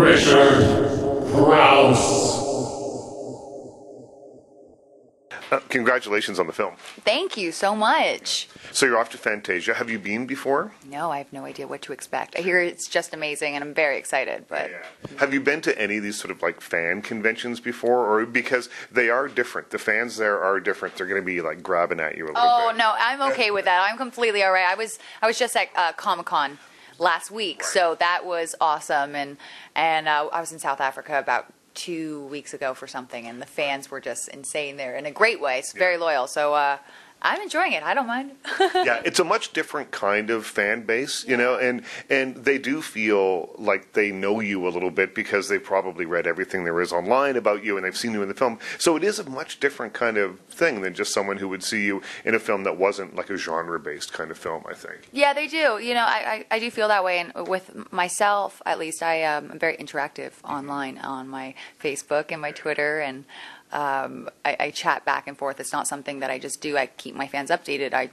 Richard Crouse. Congratulations on the film. Thank you so much. So you're off to Fantasia. Have you been before? No, I have no idea what to expect. I hear it's just amazing, and I'm very excited. But Have you been to any of these sort of like fan conventions before, or because they are different? The fans there are different. They're going to be like grabbing at you a little bit. Oh no, I'm okay with that. I'm completely all right. I was just at Comic-Con last week, so that was awesome, and I was in South Africa about 2 weeks ago for something, and the fans were just insane there in a great way. It's very loyal, so I'm enjoying it. I don't mind. Yeah, it's a much different kind of fan base, you know, and they do feel like they know you a little bit because they've probably read everything there is online about you and they've seen you in the film. So it is a much different kind of thing than just someone who would see you in a film that wasn't like a genre-based kind of film, I think. Yeah, they do. You know, I do feel that way, and with myself, at least, I'm very interactive online on my Facebook and my Twitter, and I chat back and forth. It's not something that I just do. I keep my fans updated.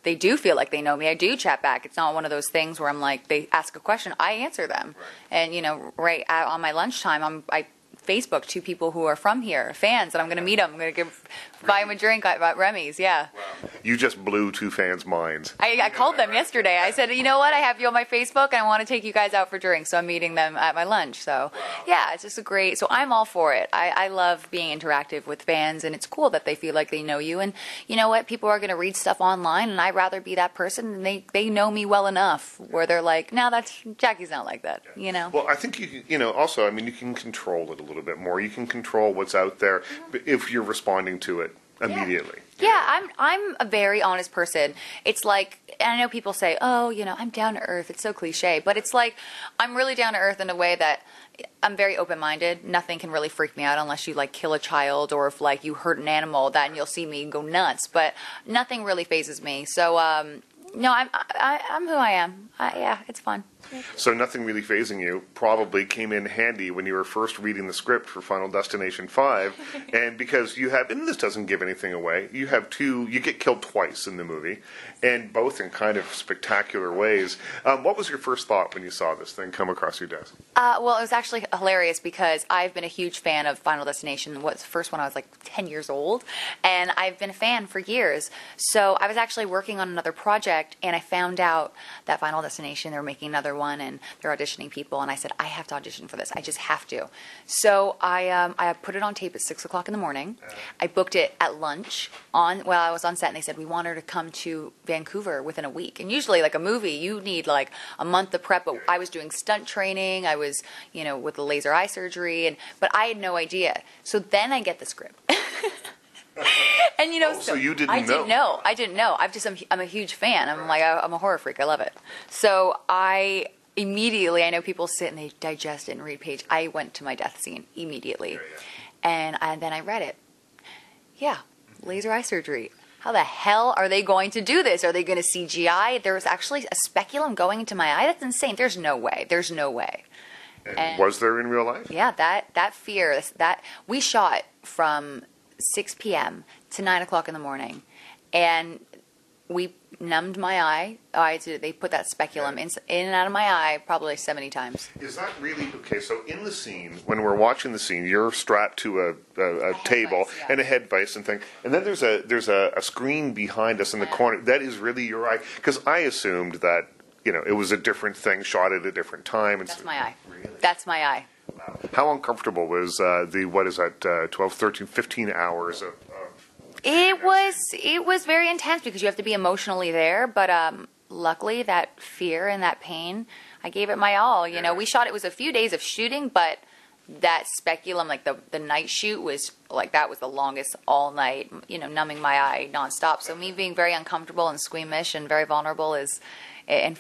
They do feel like they know me. I do chat back. It's not one of those things where I'm like, they ask a question, I answer them. Right. And, you know, right on my lunchtime, I Facebook 2 people who are from here, fans, and I'm going to meet them. I'm going to buy them a drink at Remy's, yeah. Wow. You just blew 2 fans' minds. I called them yesterday. I said, you know what, I have you on my Facebook, and I want to take you guys out for drinks, so I'm meeting them at my lunch. So, yeah, it's just so I'm all for it. I love being interactive with fans, and it's cool that they feel like they know you. And you know what, people are going to read stuff online, and I'd rather be that person, and they know me well enough where they're like, no, Jackie's not like that, you know? Well, I think also, I mean, you can control it a little bit more. You can control what's out there if you're responding to it immediately. Yeah, I'm a very honest person. It's like, and I know people say, oh, you know, I'm down to earth. It's so cliche. But it's like, I'm really down to earth in a way that I'm very open-minded. Nothing can really freak me out unless you, like, kill a child or if, like, you hurt an animal. Then you'll see me go nuts. But nothing really phases me. So, no, I'm who I am. Yeah, it's fun. So nothing really phasing you probably came in handy when you were first reading the script for Final Destination 5, and because you have, and this doesn't give anything away, you get killed twice in the movie, and both in kind of spectacular ways. What was your first thought when you saw this thing come across your desk? Well, it was actually hilarious because I've been a huge fan of Final Destination. It was the first one I was like 10 years old, and I've been a fan for years. So I was actually working on another project, and I found out that Final Destination, they were making another one, and they're auditioning people, and I said, I have to audition for this. I just have to. So I put it on tape at 6 o'clock in the morning. I booked it at lunch while I was on set, and they said, we want her to come to Vancouver within a week. And usually, like a movie, you need like a month of prep, but I was doing stunt training. I was, you know, with the laser eye surgery, but I had no idea. So then I get the script. And you know, so you didn't know? I didn't know. I'm a huge fan. I'm a horror freak. I love it. So I know people sit and they digest it and read page. I went to my death scene immediately, and then I read it. Yeah, laser eye surgery. How the hell are they going to do this? Are they going to CGI? There was actually a speculum going into my eye. That's insane. There's no way. And was there in real life? Yeah, that fear, that we shot from 6 p.m. to 9 o'clock in the morning, and we numbed my eye. They put that speculum in and out of my eye probably 70 times. Is that really okay? So in the scene, when we're watching the scene, you're strapped to a table and a head vice and thing, and then there's a screen behind us in the corner. That is really your eye, because I assumed that, you know, it was a different thing shot at a different time. That's my eye. Really? That's my eye. Wow. How uncomfortable was 12, 13, 15 hours of It was very intense because you have to be emotionally there, but luckily that fear and that pain, I gave it my all. You know, we shot, it was a few days of shooting, but that speculum, like the night shoot was like, that was the longest all night, you know, numbing my eye nonstop. So me being very uncomfortable and squeamish and very vulnerable and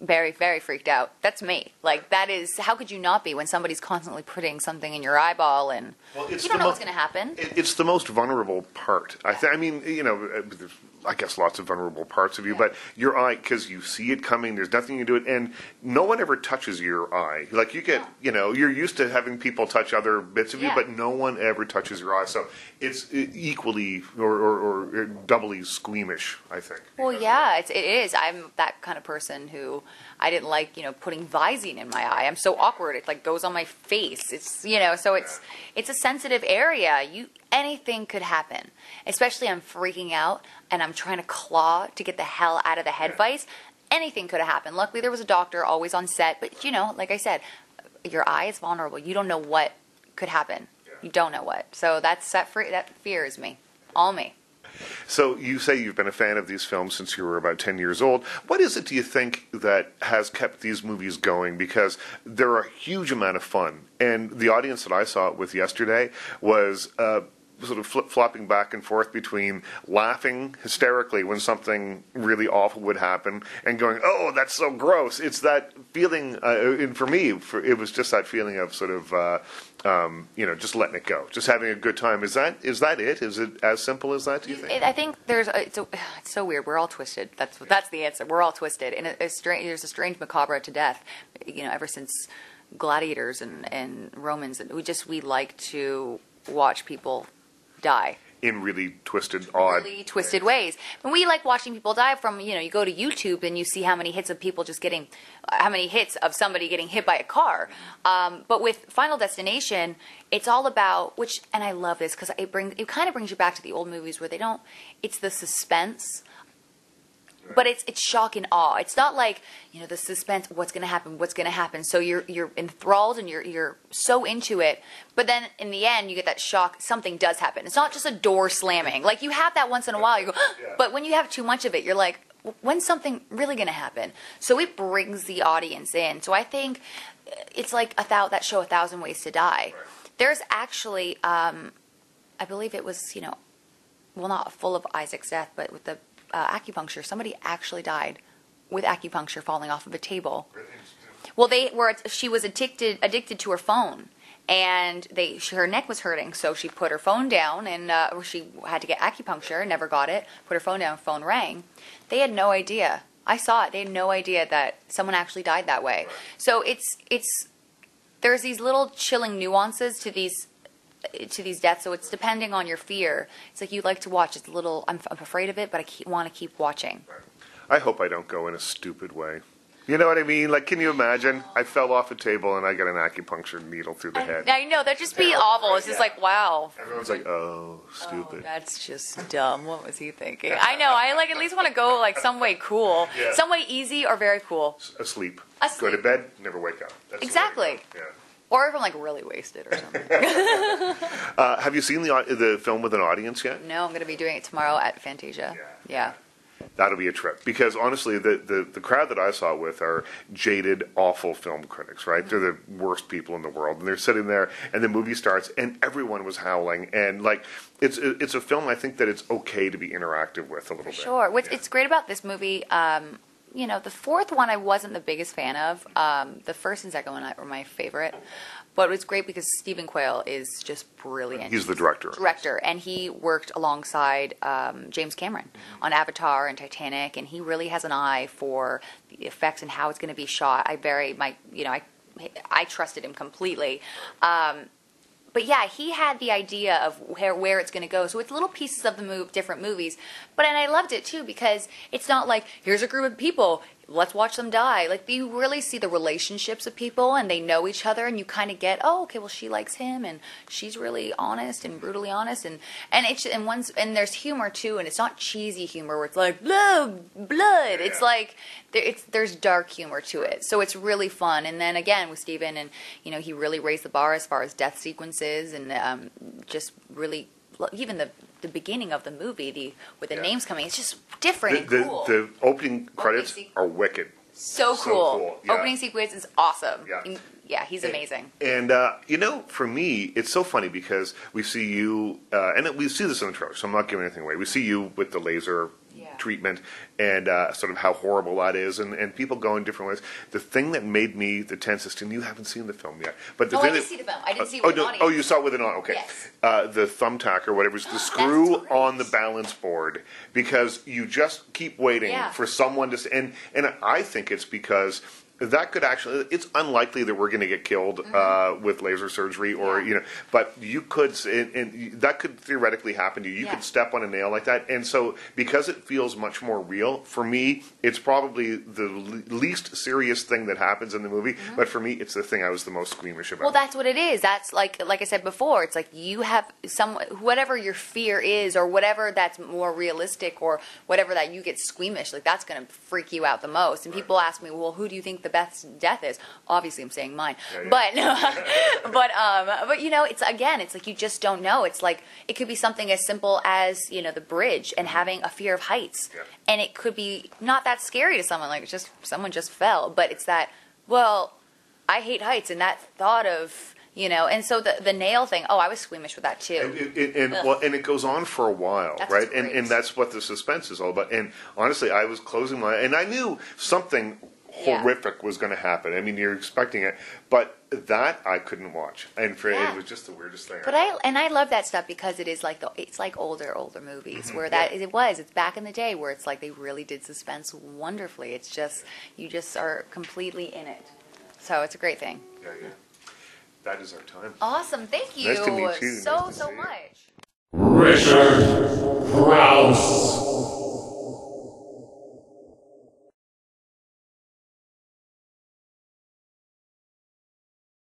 very, very freaked out. That's me. Like, that is, how could you not be when somebody's constantly putting something in your eyeball and you don't know what's going to happen? It's the most vulnerable part. I mean, you know, I guess lots of vulnerable parts of you, but your eye, because you see it coming, there's nothing you can do it, and no one ever touches your eye. Like, you get, you know, you're used to having people touch other bits of you, but no one ever touches your eye. So it's equally or doubly squeamish, I think. Well, yeah, it is. I'm that kind of person who I didn't like, putting Visine in my eye. I'm so awkward. It like goes on my face. It's, so it's a sensitive area. Anything could happen, especially I'm freaking out and I'm trying to claw to get the hell out of the head vise. Anything could have happened. Luckily, there was a doctor always on set. But, like I said, your eye is vulnerable. You don't know what could happen. You don't know what. So that fear is me. All me. So you say you've been a fan of these films since you were about 10 years old. What is it, do you think, that has kept these movies going? Because they're a huge amount of fun. And the audience that I saw it with yesterday was sort of flip-flopping back and forth between laughing hysterically when something really awful would happen and going, oh, that's so gross. It's that feeling, and for me, it was just that feeling of sort of, just letting it go, just having a good time. Is that it? Is it as simple as that, do you think? I think it's so weird. We're all twisted. That's the answer. We're all twisted. And there's a strange macabre to death, ever since gladiators and Romans. We like to watch people die. In really twisted ways. And we like watching people die from, you go to YouTube and you see how many hits of somebody getting hit by a car. But with Final Destination, it's all about, and I love this because it kind of brings you back to the old movies where it's the suspense. But it's shock and awe. It's not like, the suspense, what's going to happen. So you're enthralled and you're so into it. But then in the end, you get that shock, something does happen. It's not just a door slamming. Like, you have that once in a while, you go, but when you have too much of it, you're like, when's something really going to happen? So it brings the audience in. So I think it's like that show, 1,000 Ways to Die. There's actually, I believe it was, not full of Isaac's death, but with the acupuncture, somebody actually died with acupuncture falling off of a table. Well, she was addicted to her phone, and her neck was hurting, so she put her phone down, and she had to get acupuncture, never got it, put her phone down, phone rang. They had no idea. I saw it. They had no idea that someone actually died that way. So there's these little chilling nuances to these deaths, so it's depending on your fear. It's like you like to watch. It's a little, I'm afraid of it, but I want to keep watching. I hope I don't go in a stupid way. You know what I mean? Like, can you imagine? I fell off a table and I got an acupuncture needle through the head. I know, that'd just be awful. It's just like, wow. Everyone's like, oh, stupid. Oh, that's just dumb. What was he thinking? I know, I at least want to go some way cool. Yeah. Some way easy or very cool. Asleep. Go to bed, never wake up. That's exactly. Yeah. Or if I'm really wasted or something. Have you seen the film with an audience yet? No, I'm going to be doing it tomorrow at Fantasia. Yeah. That'll be a trip. Because honestly, the crowd that I saw with are jaded, awful film critics, right? Mm-hmm. They're the worst people in the world. And they're sitting there, and the movie starts, and everyone was howling. And it's a film I think that it's okay to be interactive with a little bit. Sure. What's great about this movie, the fourth one I wasn't the biggest fan of. The first and second one were my favorite. But it was great because Stephen Quayle is just brilliant. He's the director. And he worked alongside James Cameron on Avatar and Titanic, and he really has an eye for the effects and how it's going to be shot. I trusted him completely. But yeah, he had the idea of where it's going to go. So it's little pieces of different movies. And I loved it too because it's not like, here's a group of people, let's watch them die. Like, you really see the relationships of people, and they know each other, and you kind of get, oh, okay, well, she likes him, and she's really honest and brutally honest, and there's humor too, and it's not cheesy humor where it's like blood. Yeah. It's like there's dark humor to it, so it's really fun. And then again with Steven, and he really raised the bar as far as death sequences, and just really even the beginning of the movie, with the names coming, it's just different and cool. The opening credits are wicked. So cool. Yeah. Opening sequence is awesome. Yeah, he's amazing. And for me, it's so funny because we see you, and we see this in the trailer, so I'm not giving anything away. We see you with the laser treatment and sort of how horrible that is, and people go in different ways. The thing that made me the tensest, and you haven't seen the film yet, but I did see the film. I didn't see it with an audience. Oh, you saw it with an audience. Okay. Yes. The thumbtack or whatever, the screw on the balance board, because you just keep waiting for someone to. And I think it's because that could actually, it's unlikely that we're going to get killed with laser surgery or, you know, but you could, and that could theoretically happen to you. You could step on a nail like that. And so because it feels much more real, for me, it's probably the least serious thing that happens in the movie. But for me, it's the thing I was the most squeamish about. Well, that's what it is. That's like I said before, it's like you have whatever your fear is or whatever that's more realistic or whatever that you get squeamish, like that's going to freak you out the most. And people ask me, well, who do you think the best death is? Obviously, I'm saying mine. But you know, it's like you just don't know. It's like it could be something as simple as, you know, the bridge and having a fear of heights, and it could be not that scary to someone, like it's just someone just fell, but it's that, well, I hate heights, and that thought of, you know, and so the nail thing. Oh, I was squeamish with that too. And it goes on for a while, right? And that's what the suspense is all about. And honestly, I was closing my, and I knew something horrific was going to happen. I mean, you're expecting it, but that I couldn't watch, and it was just the weirdest thing. But I love that stuff because it is like it's like older movies where it's back in the day where it's like they really did suspense wonderfully. It's just you just are completely in it, so it's a great thing. Yeah. That is our time. Awesome, thank you. Nice to meet you. So much. Richard Crouse.